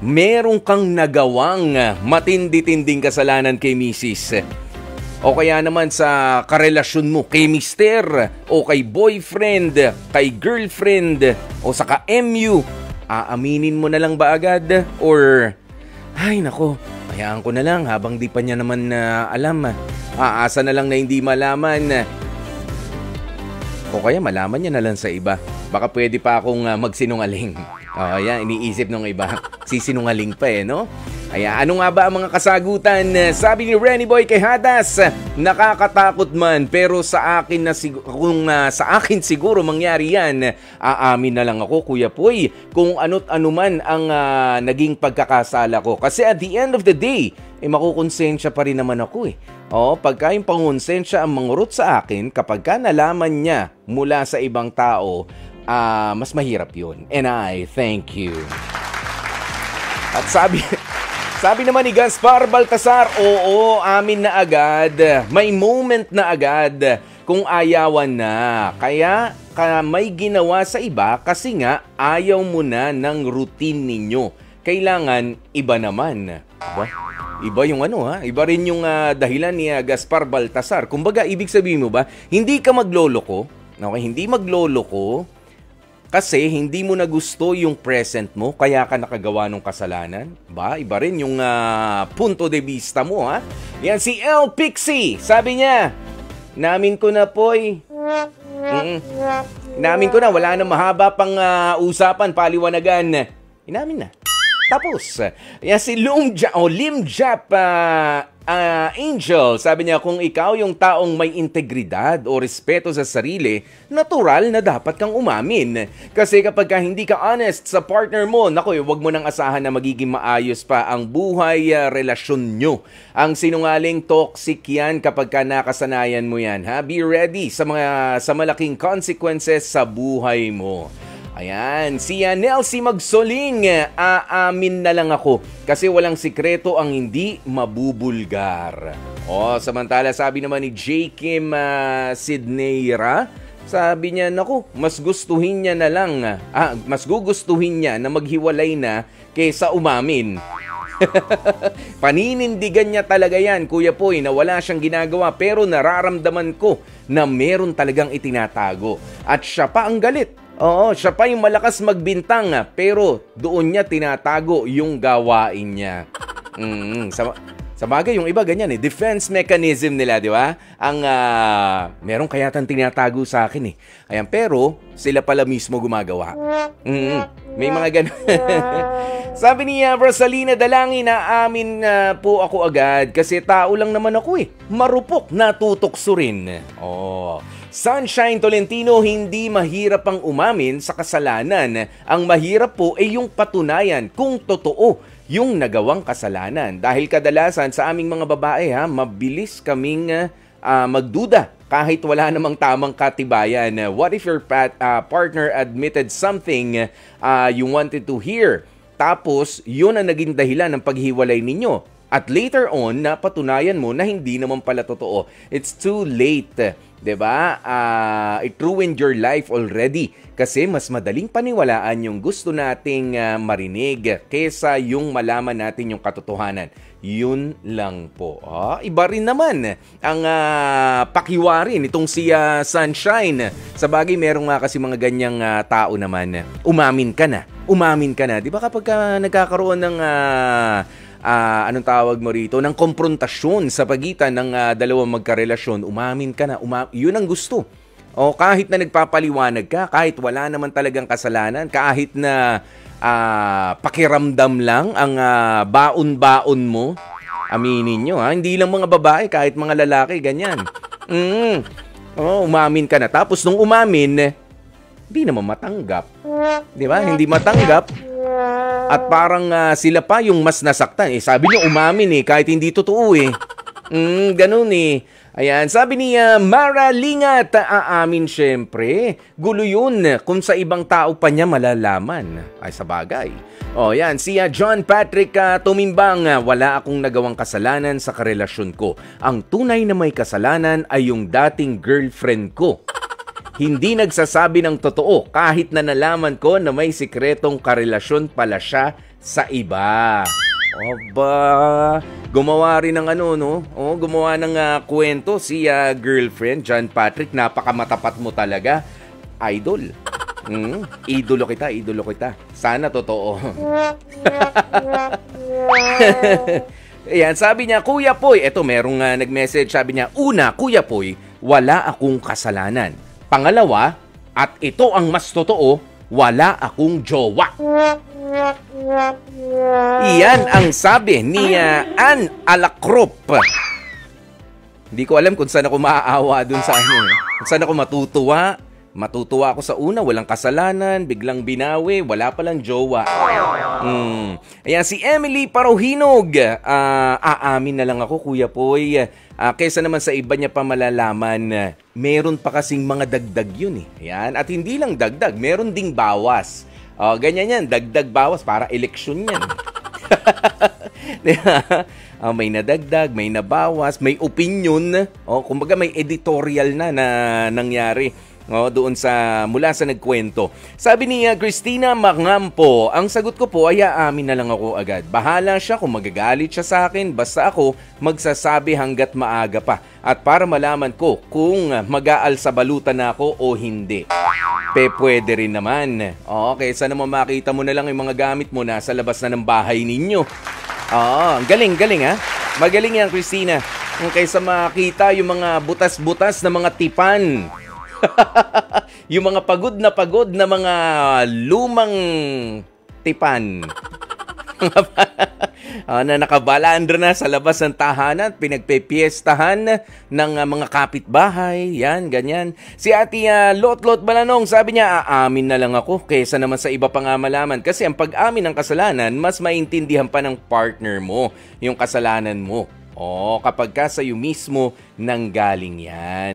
Meron kang nagawang matindi-tinding kasalanan kay misis. O kaya naman sa karelasyon mo kay mister, o kay boyfriend, kay girlfriend, o sa ka-MU. Aaminin mo na lang ba agad? Or, ay nako, hayaan ko na lang habang di pa niya naman alam. Aasa na lang na hindi malaman. O kaya malaman niya na lang sa iba. Baka pwede pa akong magsinungaling. Yan, iniisip ng iba. Sisinungaling pa no? Kaya ano nga ba ang mga kasagutan? Sabi ni Renny Boy kay Hadas, nakakatakot man pero sa akin na kung sa akin siguro mangyari yan, aamin na lang ako Kuya Poy kung ano't ano man ang naging pagkakasala ko. Kasi at the end of the day, makukonsensya pa rin naman ako pagka yung pangonsensya ang mangurot sa akin, kapag ka nalaman niya mula sa ibang tao, mas mahirap yun. And I thank you. At sabi naman ni Gaspar Baltasar, oo, amin na agad. May moment na agad kung ayawan na. Kaya may ginawa sa iba kasi nga ayaw mo na ng routine ninyo. Kailangan iba naman. Iba yung iba rin yung dahilan ni Gaspar Baltasar. Kumbaga, ibig sabihin mo ba, hindi ka magloloko, okay? Hindi magloloko kasi hindi mo na gusto yung present mo, kaya ka nakagawa ng kasalanan. Iba rin yung punto de vista mo, ha? Yan, si El Pixie, sabi niya, namin ko na, Poy. Inamin ko na, wala na mahaba pang usapan, paliwanagan. Inamin na. Tapos, yan si Lim Jap Angel, sabi niya, kung ikaw yung taong may integridad o respeto sa sarili, natural na dapat kang umamin. Kasi kapag hindi ka honest sa partner mo, wag mo nang asahan na magiging maayos pa ang buhay relasyon nyo. Ang sinungaling toxic yan kapag ka nakasanayan mo yan. Be ready sa malaking consequences sa buhay mo. Ayan, si Nelsie Magsoling, aamin na lang ako kasi walang sikreto ang hindi mabubulgar. Samantala sabi naman ni J. Kim Sidneyra, sabi niya, mas gustuhin niya na lang, mas gugustuhin niya na maghiwalay na kaysa umamin. Paninindigan niya talaga yan, Kuya Poy, na wala siyang ginagawa pero nararamdaman ko na meron talagang itinatago. At siya pa ang galit. Siya pa yung malakas magbintang pero doon niya tinatago yung gawain niya. Sa bagay, yung iba ganyan defense mechanism nila, di ba? Ang meron kaya tang tinatago sa akin Ayan, pero sila pala mismo gumagawa. May mga ganun. Sabi ni Rosalina Dalangin, amin po ako agad kasi tao lang naman ako marupok, natutokso rin. Sunshine Tolentino, hindi mahirap ang umamin sa kasalanan. Ang mahirap po ay yung patunayan kung totoo yung nagawang kasalanan. Dahil kadalasan sa aming mga babae, mabilis kaming magduda kahit wala namang tamang katibayan. What if your partner admitted something you wanted to hear? Tapos, yun ang naging dahilan ng paghiwalay ninyo. At later on, napatunayan mo na hindi naman pala totoo. It's too late. Diba? It ruined your life already. Kasi mas madaling paniwalaan yung gusto nating marinig kesa yung malaman natin yung katotohanan. Yun lang po. Iba rin naman ang pakiwarin itong si Sunshine. Sa bagay, meron nga kasi mga ganyang tao naman. Umamin ka na. Di ba kapag nagkakaroon ng anong tawag mo rito, ng konfrontasyon sa pagitan ng dalawang magkarelasyon, umamin ka na. Yun ang gusto. Kahit na nagpapaliwanag ka, kahit wala naman talagang kasalanan, kahit na pakiramdam lang ang baon-baon mo, aminin nyo hindi lang mga babae, kahit mga lalaki, ganyan. Umamin ka na. Tapos nung umamin, hindi naman matanggap. Di ba? Hindi matanggap. At parang sila pa yung mas nasaktan. Sabi niyo umamin kahit hindi totoo ganun Ayan, sabi ni Mara Lingat, aamin syempre. Gulo yun kung sa ibang tao pa niya malalaman. Ay, sa bagay. Yan, si John Patrick Tumimbang, wala akong nagawang kasalanan sa karelasyon ko. Ang tunay na may kasalanan ay yung dating girlfriend ko. Hindi nagsasabi ng totoo kahit na nalaman ko na may sikretong karelasyon pala siya sa iba. Aba, gumawa rin ng ano, no? Oh, gumawa ng kwento si girlfriend, John Patrick. Napakamatapat mo talaga. Idol. Idolo kita, idolo kita. Sana totoo. Ayan, sabi niya, Kuya Poy, eto merong nag-message, sabi niya, una, Kuya Poy, wala akong kasalanan. Pangalawa, at ito ang mas totoo, wala akong jowa. Iyan ang sabi ni Ann Alacrop. Hindi ko alam kung saan ako maaawa dun sa ano. Kung saan ako matutuwa. Matutuwa ako sa una, walang kasalanan, biglang binawi, wala palang jowa. Ayan, si Emily Parohinog. Aamin na lang ako, Kuya Poy. Kesa naman sa iba niya pa malalaman, meron pa kasing mga dagdag yun eh. Ayan, at hindi lang dagdag, meron ding bawas. Ganyan yan, dagdag bawas, para eleksyon yan. May nadagdag, may nabawas, may opinion. Kumbaga may editorial na nangyari. Doon mula sa nagkwento. Sabi ni Christina Mangampo, ang sagot ko po ay aamin na lang ako agad. Bahala siya kung magagalit siya sa akin, basta ako magsasabi hanggat maaga pa. At para malaman ko kung mag-aalsabalutan na ako o hindi. Pwede rin naman. Kaysa naman makita mo na lang yung mga gamit mo nasa labas na ng bahay ninyo. Galing ha. Magaling yan, Christina. Kaysa makita yung mga butas-butas na mga tipan. Yung mga pagod na mga lumang tipan. Na nakabalandra na sa labas ng tahanan, pinagpepiestahan ng mga kapitbahay, yan, ganyan. Si Ate Lot Balanong, sabi niya, aamin na lang ako kaysa naman sa iba pang malaman. Kasi ang pag-amin ng kasalanan, mas maintindihan pa ng partner mo yung kasalanan mo. Kapag ka sa'yo mismo nanggaling yan.